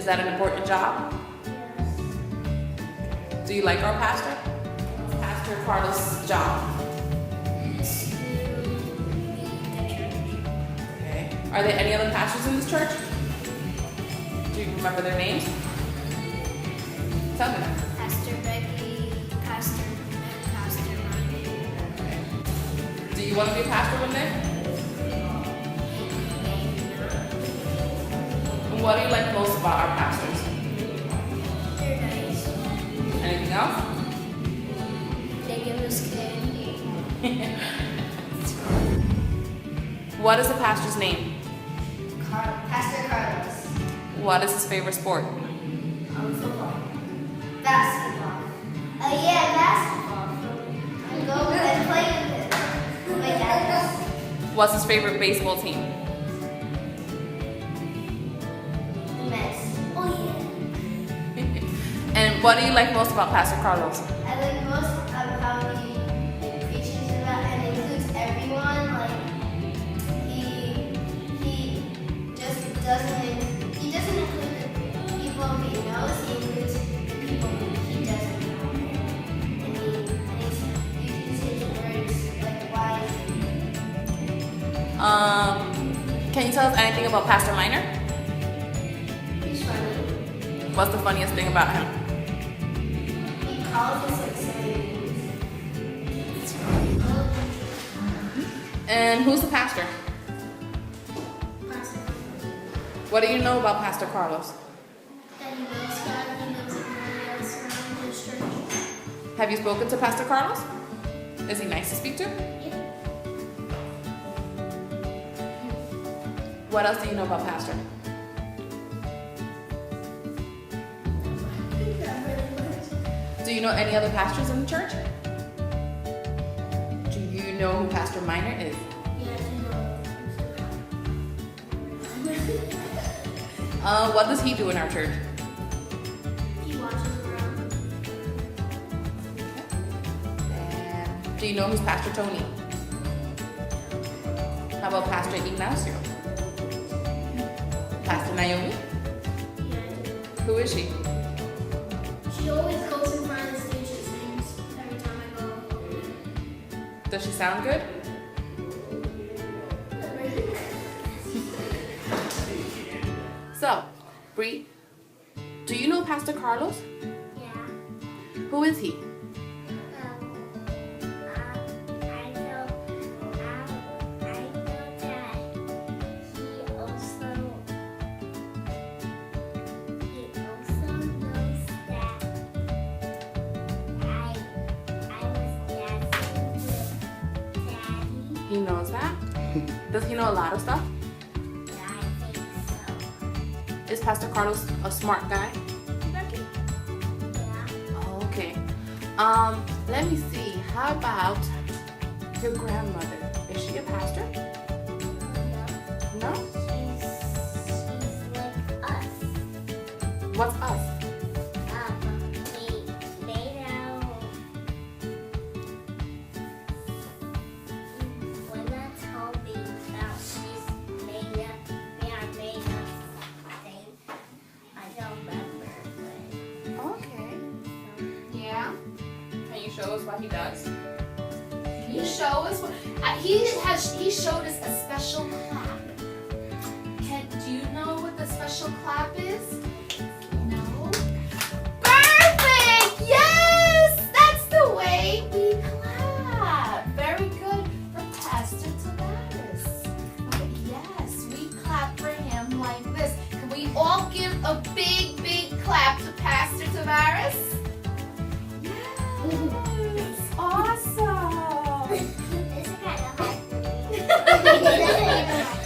that an important job? Do you like our pastor? Pastor Carlos' job. Okay. Are there any other pastors in this church? Do you remember their names? Tell me. Pastor Becky, Pastor Ryan. Okay. Do you want to be a pastor one day? And what do you like most about our pastors? They're nice. Anything else? They give us candy. What is the pastor's name? Pastor Carlos. What is his favorite sport? Football. Basketball. Yeah, basketball. I go and play with my dad. What's his favorite baseball team? The Mets. Oh yeah. And what do you like most about Pastor Carlos? I like most of how he preaches about and includes everyone. Like he just doesn't include the people he knows. He includes the people he doesn't know. And he uses his words like wisely. Can you tell us anything about Pastor Minor? He's funny. What's the funniest thing about him? He calls us like silly names. And who's the pastor? What do you know about Pastor Carlos? That he loves God and he loves everybody else around his church. Have you spoken to Pastor Carlos? Is he nice to speak to? Yeah. What else do you know about Pastor? Do you know any other pastors in the church? Do you know who Pastor Minor is? What does he do in our church? He watches around. And do you know who's Pastor Tony? How about Pastor Ignacio? Pastor Naomi? Who is she? She always goes in front of the stage and sings every time I go. Does she sound good? So, Bree, do you know Pastor Carlos? Yeah. Who is he? I know that he also knows that I was dancing with Daddy. He knows that? Does he know a lot of stuff? Yeah, I think so. Is Pastor Carlos a smart guy? Becky? Yeah. Okay. Let me see. How about your grandmother? Is she a pastor? No? She's like us. What's us? We made out. When that's hoping that she's made up, we are made up thing. I don't remember, but Okay. Yeah. Can you show us what he does? He show us what he showed us a special clap. Do you know what the special clap is? No? Perfect! Yes! That's the way we clap. Very good for Pastor Tavares. Okay, yes, we clap for him like this. Can we all give a big, big clap to Pastor Tavares? Yes! Awesome! this is kind of hard for me.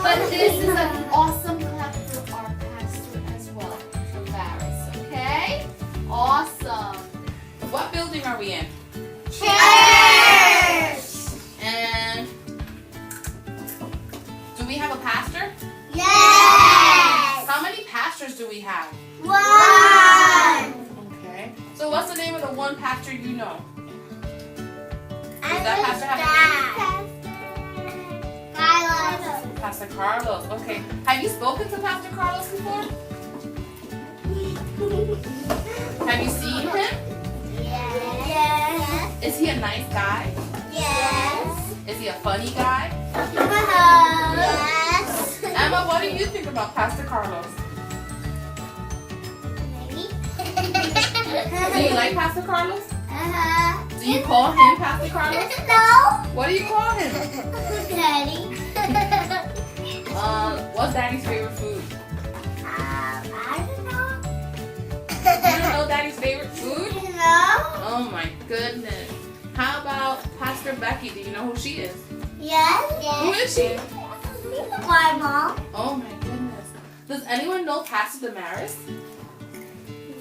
But this is an awesome clap for our pastor as well, Tavares, okay? Awesome. What building are we in? Cheers! And do we have a pastor? Yes! How many pastors do we have? One! Okay. So what's the name of the one pastor you know? Does that pastor have a Carlos. Pastor Carlos. Okay. Have you spoken to Pastor Carlos before? Is he a nice guy? Yes. Is he a funny guy? Yes. Emma, what do you think about Pastor Carlos? Maybe. Do you like Pastor Carlos? Uh-huh. Do you call him Pastor Carlos? No. What do you call him? Daddy. What's Daddy's favorite food? I don't know. You don't know Daddy's favorite food? No. Oh my goodness. How about Pastor Becky? Do you know who she is? Yes. Who is she? My mom. Oh my goodness. Does anyone know Pastor Damaris?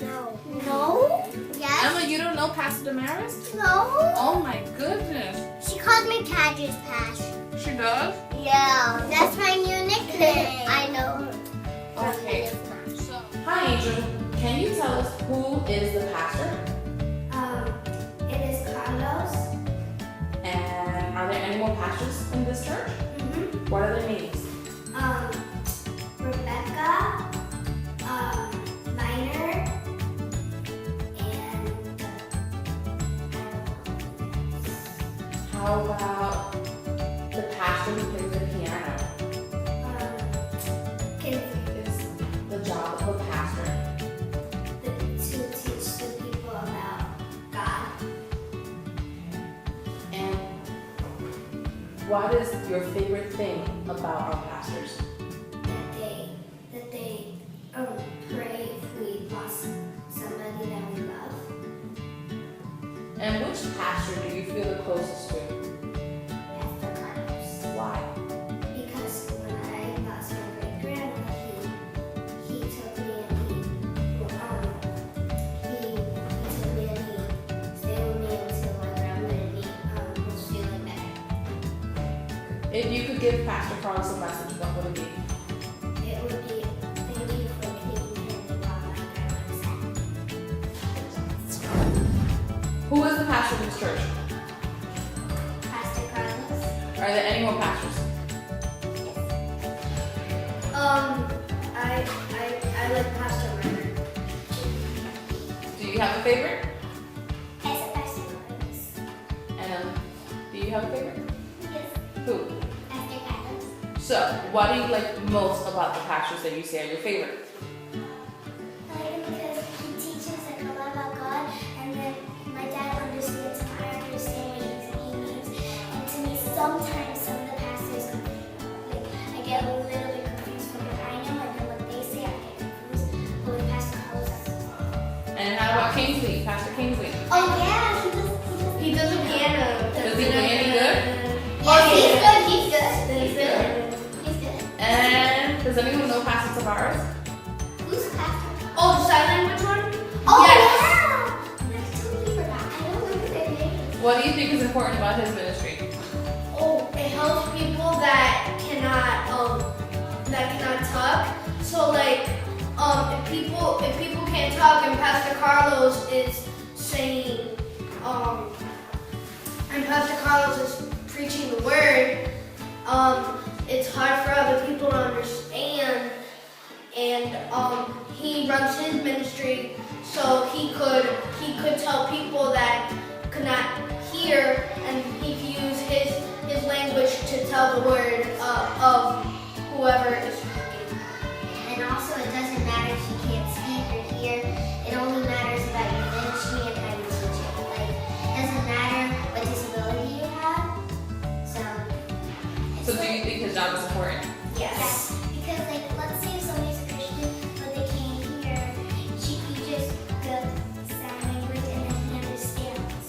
No. No. Yes. Emma, you don't know Pastor Damaris? No. Oh my goodness. She calls me Cadger's Pass. She does? Yeah. That's my new nickname. I know. Okay. So, hi Angel. Can you tell us who is the pastor? It is Carlos. And are there any more pastors in this church? Mm-hmm. What are their names? Rebecca, Minor, and How about the pastor who plays the piano? Is the job of a pastor. to teach the people about God. And what is your favorite thing about our pastors? That they pray if we lost somebody that we love. And which pastor do you feel the closest to? Pastor Carlos. Why? Because when I lost my great grandma, he took me and he took me and he stayed with me until my grandma and he was feeling better. If you could give Pastor Carlos a message, what would it be? It would be thank you for taking care of while my grandma was sad. Who is the pastor of this church? Pastor Carlos. Are there any more pastors? I like Pastor Murder. Do you have a favorite? Yes, Pastor Carlos. And do you have a favorite? Yes, Who? Pastor Carlos. So, what do you like most about the pastors that you say are your favorite? I like him because he teaches like a lot about God, and then my dad understands and I understand what he means. And to me, sometimes some of the pastors, like, I get a little bit confused from what I know, and then what they say, I get confused. But with Pastor Carlos, And how about Kingsley? Pastor Kingsley? oh yeah, he does the piano. Does he play any good? Yes, he's good. He's good. He's good. And does anyone know Pastor Tavares? Who's Pastor? Oh, the sign language one? Oh Yes. yeah! I totally forgot. I don't remember their names. What do you think is important about his ministry? Oh, it helps people that cannot talk. So like if people can't talk and Pastor Carlos is saying and Pastor Carlos is preaching the word, it's hard for other people to understand, and he runs his ministry so he could tell people that could not hear, and he could use his language to tell the word of whoever is speaking. And also, it doesn't matter if you can't speak or hear. It only matters about your ministry and how you teach it. Like, it doesn't matter what disability you have. So do you think his job is important? Yes. Because, like, let's say if somebody's a Christian, but they can't hear, you just go sign language and then he understands.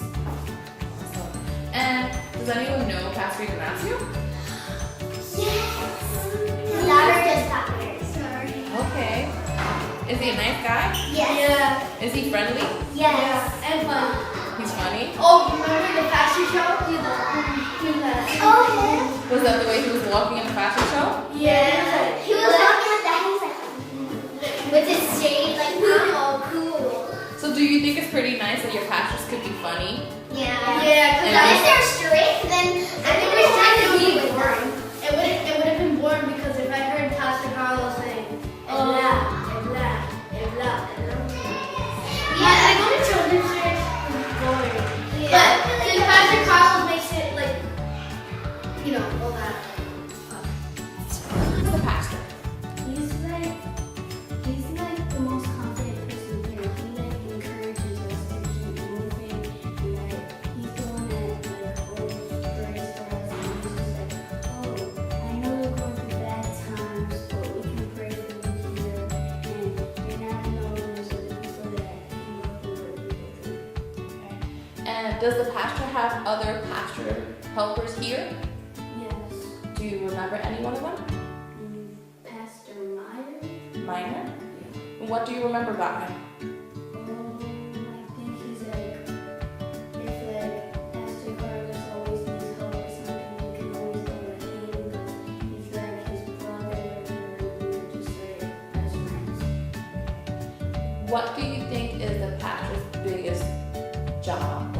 And does anyone know Pastor Ignacio? Yes. His daughter just got married. Sorry. Okay. Is he a nice guy? Yes. Is he friendly? Yes. And fun. He's funny? Oh, remember the fashion show? Do that. Oh, Was that the way he was walking in the fashion show? Yeah. he was walking with that. He was like, with his shade, like, oh, cool. So do you think it's pretty nice that your pastors could be funny? Yeah. Yeah, And If they're strict, then I think we're trying to be boring. it would have been boring because if I heard Pastor Carlos saying, and blah. Yeah, I go to children's church, it's boring. but And does the pastor have other pastor helpers here? Yes. Do you remember any one of them? Pastor Meyer. Minor? What do you remember about him? I think he's like, if like Pastor Carlos always needs help or something, you can always go to him because he's like his brother and we're just like best friends. What do you think is the pastor's biggest job?